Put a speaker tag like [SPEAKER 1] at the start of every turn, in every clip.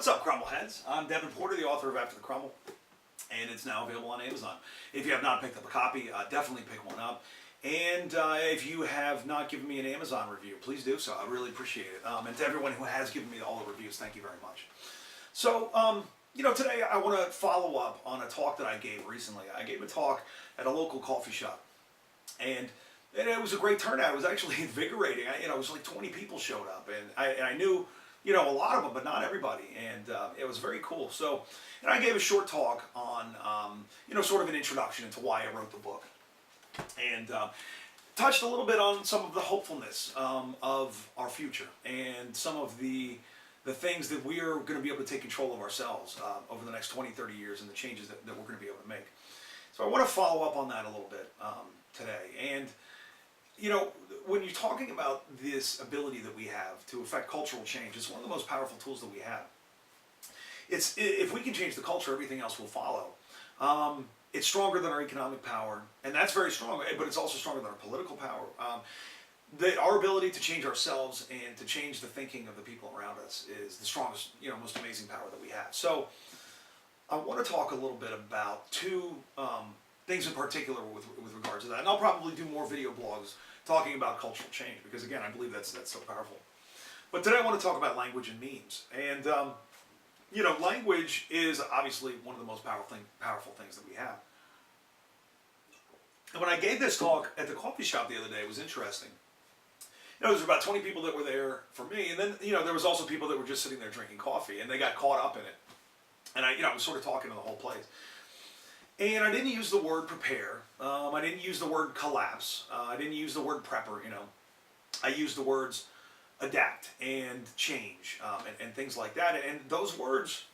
[SPEAKER 1] What's up, Crumbleheads? I'm Devon Porter, the author of After the Crumble, and it's now available on Amazon. If you have not picked up a copy, definitely pick one up. And if you have not given me an Amazon review, please do so. I really appreciate it. And to everyone who has given me all the reviews, thank you very much. So, today I want to follow up on a talk that I gave recently. I gave a talk at a local coffee shop, and it was a great turnout. It was actually invigorating. It was like 20 people showed up, and I knew, a lot of them, but not everybody, and it was very cool. So, I gave a short talk on, sort of an introduction into why I wrote the book, and touched a little bit on some of the hopefulness of our future, and some of the things that we are going to be able to take control of ourselves over the next 20, 30 years, and the changes that we're going to be able to make. So I want to follow up on that a little bit today. And, when you're talking about this ability that we have to affect cultural change, it's one of the most powerful tools that we have. If we can change the culture, everything else will follow. It's stronger than our economic power, and that's very strong, but it's also stronger than our political power. Our ability to change ourselves and to change the thinking of the people around us is the strongest, most amazing power that we have. So I want to talk a little bit about two things in particular with regards to that. And I'll probably do more video blogs talking about cultural change because, again, I believe that's so powerful. But today I want to talk about language and memes. And, language is obviously one of the most powerful things that we have. And when I gave this talk at the coffee shop the other day, it was interesting. There was about 20 people that were there for me, and then, there was also people that were just sitting there drinking coffee, and they got caught up in it. And I was sort of talking to the whole place. And I didn't use the word prepare. I didn't use the word collapse. I didn't use the word prepper, I used the words adapt and change and things like that. And those words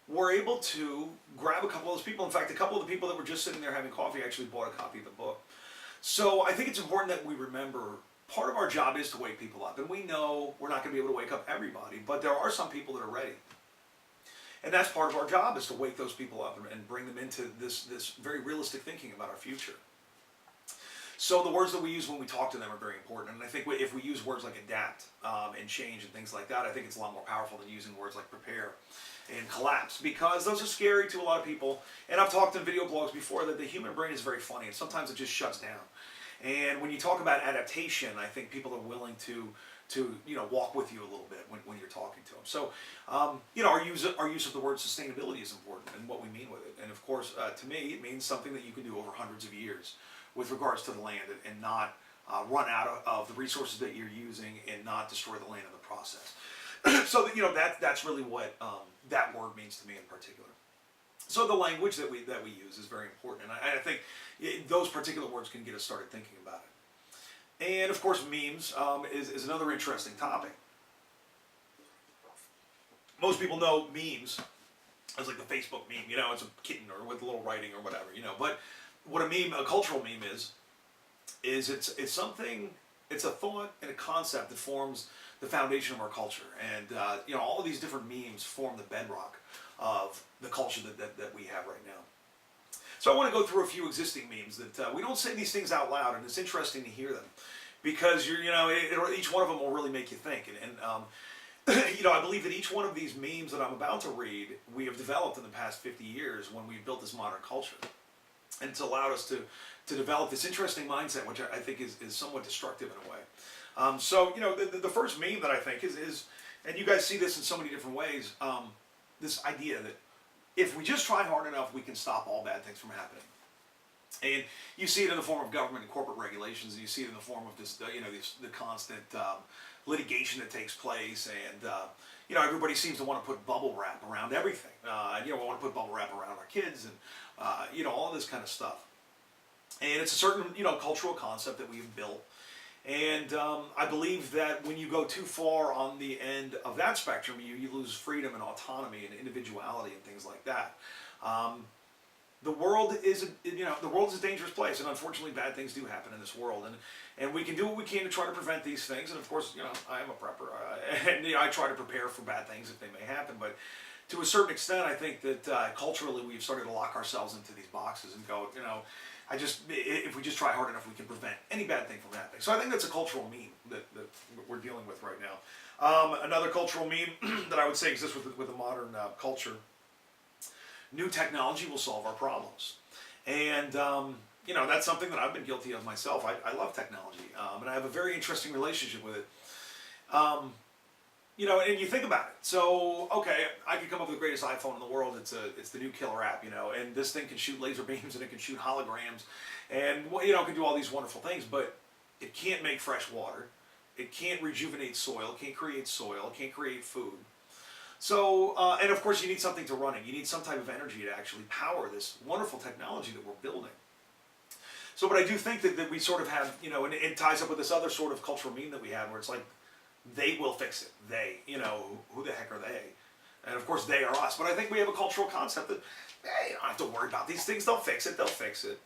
[SPEAKER 1] were able to grab a couple of those people. In fact, a couple of the people that were just sitting there having coffee actually bought a copy of the book. So I think it's important that we remember part of our job is to wake people up. And we know we're not going to be able to wake up everybody, but there are some people that are ready. And that's part of our job, is to wake those people up and bring them into this very realistic thinking about our future. So the words that we use when we talk to them are very important. And I think if we use words like adapt and change and things like that, I think it's a lot more powerful than using words like prepare and collapse, because those are scary to a lot of people. And I've talked in video blogs before that the human brain is very funny, and sometimes it just shuts down. And when you talk about adaptation, I think people are willing to walk with you a little bit when you're talking to them. So, our use of the word sustainability is important and what we mean with it. And of course, to me, it means something that you can do over hundreds of years with regards to the land and not run out of the resources that you're using and not destroy the land in the process. So, that's really what that word means to me in particular. So the language that we use is very important, and I think those particular words can get us started thinking about it. And of course, memes is another interesting topic. Most people know memes as like the Facebook meme, it's a kitten or with a little writing or whatever, But what a cultural meme is it's something, it's a thought and a concept that forms the foundation of our culture. And all of these different memes form the bedrock of the culture that we have right now. So I want to go through a few existing memes that we don't say these things out loud, and it's interesting to hear them because each one of them will really make you think. And I believe that each one of these memes that I'm about to read, we have developed in the past 50 years when we've built this modern culture, and it's allowed us to develop this interesting mindset, which I think is somewhat destructive in a way. So the first meme that I think is, and you guys see this in so many different ways, this idea that if we just try hard enough, we can stop all bad things from happening. And you see it in the form of government and corporate regulations, and you see it in the form of the constant litigation that takes place, and everybody seems to want to put bubble wrap around everything. We want to put bubble wrap around our kids, and all this kind of stuff. And it's a certain cultural concept that we've built. And I believe that when you go too far on the end of that spectrum, you lose freedom and autonomy and individuality and things like that. The world is a dangerous place, and unfortunately, bad things do happen in this world. And we can do what we can to try to prevent these things. And of course, I am a prepper, and I try to prepare for bad things if they may happen. But to a certain extent, I think that culturally, we've started to lock ourselves into these boxes and go, if we just try hard enough, we can prevent any bad thing from happening. So I think that's a cultural meme that we're dealing with right now. Another cultural meme that I would say exists with the modern culture: new technology will solve our problems. And that's something that I've been guilty of myself. I love technology, and I have a very interesting relationship with it. Um, and you think about it. So, okay, I could come up with the greatest iPhone in the world. It's the new killer app, and this thing can shoot laser beams and it can shoot holograms, and it can do all these wonderful things. But it can't make fresh water. It can't rejuvenate soil. It can't create soil. It can't create food. So, and of course, you need something to run it. You need some type of energy to actually power this wonderful technology that we're building. So, but I do think that we sort of have, and it ties up with this other sort of cultural meme that we have, where it's like, they will fix it. They, who the heck are they? And of course, they are us. But I think we have a cultural concept that, hey, you don't have to worry about these things. They'll fix it. They'll fix it.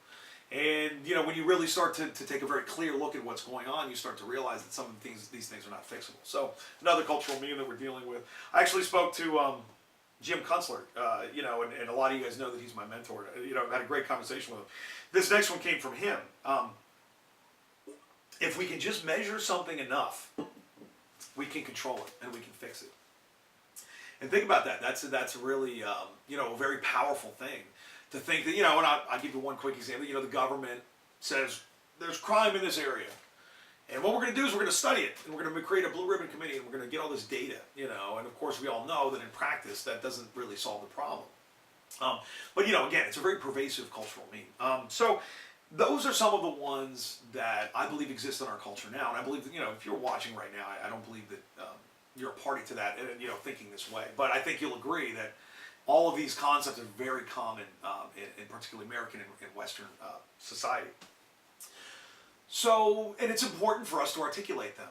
[SPEAKER 1] And, when you really start to take a very clear look at what's going on, you start to realize that some of these things are not fixable. So, another cultural meme that we're dealing with. I actually spoke to Jim Kunstler, and a lot of you guys know that he's my mentor. I've had a great conversation with him. This next one came from him. If we can just measure something enough, we can control it and we can fix it. And think about that. That's really, a very powerful thing. To think that, and I'll give you one quick example. The government says there's crime in this area. And what we're going to do is we're going to study it. And we're going to create a blue ribbon committee and we're going to get all this data, And of course we all know that in practice that doesn't really solve the problem. But, again, it's a very pervasive cultural meme. So those are some of the ones that I believe exist in our culture now. And I believe that, if you're watching right now, I don't believe that you're a party to that, thinking this way. But I think you'll agree that all of these concepts are very common in particularly American and Western society. So, and it's important for us to articulate them.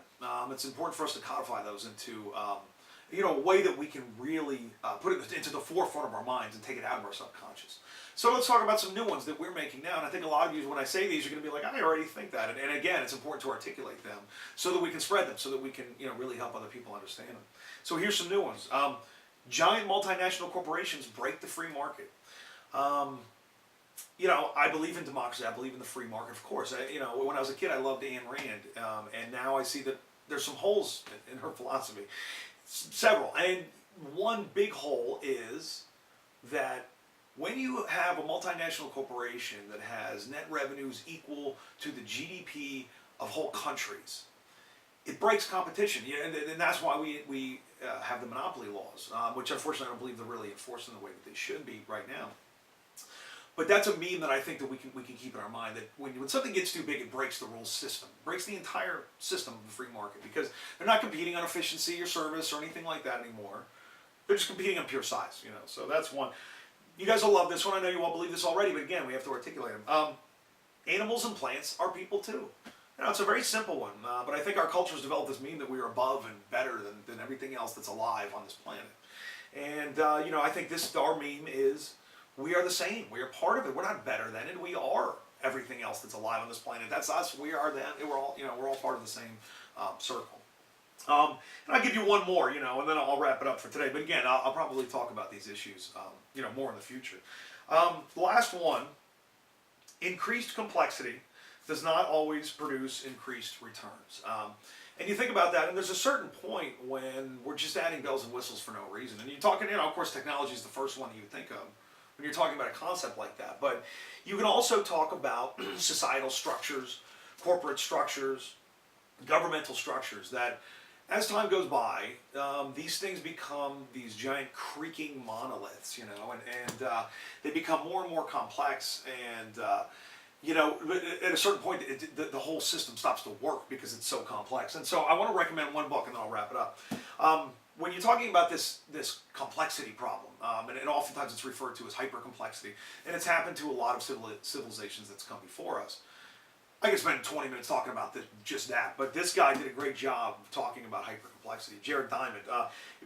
[SPEAKER 1] It's important for us to codify those into, a way that we can really put it into the forefront of our minds and take it out of our subconscious. So let's talk about some new ones that we're making now. And I think a lot of you, when I say these, you're going to be like, I already think that. And again, it's important to articulate them so that we can spread them, so that we can, really help other people understand them. So here's some new ones. Giant multinational corporations break the free market. I believe in democracy. I believe in the free market, of course. When I was a kid, I loved Ayn Rand. And now I see that there's some holes in her philosophy. Several. And one big hole is that when you have a multinational corporation that has net revenues equal to the GDP of whole countries, it breaks competition. And that's why we have the monopoly laws, which unfortunately I don't believe they're really enforced in the way that they should be right now. But that's a meme that I think that we can keep in our mind, that when something gets too big, it breaks the rule system, breaks the entire system of the free market, because they're not competing on efficiency or service or anything like that anymore. They're just competing on pure size, So that's one. You guys will love this one. I know you all believe this already, but again, we have to articulate them. Animals and plants are people too. It's a very simple one, but I think our culture has developed this meme that we are above and better than everything else that's alive on this planet. And, I think our meme is, we are the same. We are part of it. We're not better than it. We are everything else that's alive on this planet. That's us. We are them. We're all part of the same circle. And I'll give you one more, and then I'll wrap it up for today. But again, I'll probably talk about these issues, more in the future. The last one, increased complexity does not always produce increased returns. And you think about that, and there's a certain point when we're just adding bells and whistles for no reason. And you're talking, of course, technology is the first one you think of when you're talking about a concept like that. But you can also talk about societal structures, corporate structures, governmental structures, that as time goes by, these things become these giant creaking monoliths, and they become more and more complex, and at a certain point, the whole system stops to work because it's so complex. And so I want to recommend one book, and then I'll wrap it up. When you're talking about this complexity problem, and oftentimes it's referred to as hypercomplexity, and it's happened to a lot of civilizations that's come before us. I could spend 20 minutes talking about just that, but this guy did a great job of talking about hypercomplexity. Jared Diamond.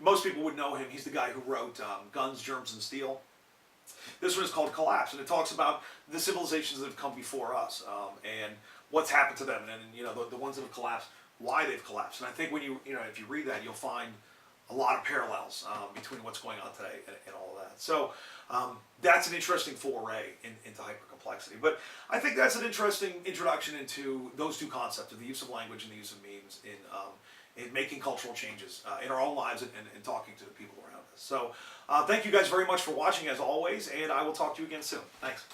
[SPEAKER 1] Most people would know him. He's the guy who wrote Guns, Germs, and Steel. This one is called Collapse, and it talks about the civilizations that have come before us, and what's happened to them, and the ones that have collapsed, why they've collapsed. And I think when if you read that, you'll find a lot of parallels between what's going on today and all of that. So that's an interesting foray into hypercomplexity. But I think that's an interesting introduction into those two concepts of the use of language and the use of memes in making cultural changes in our own lives and talking to the people around us. So thank you guys very much for watching as always, and I will talk to you again soon. Thanks.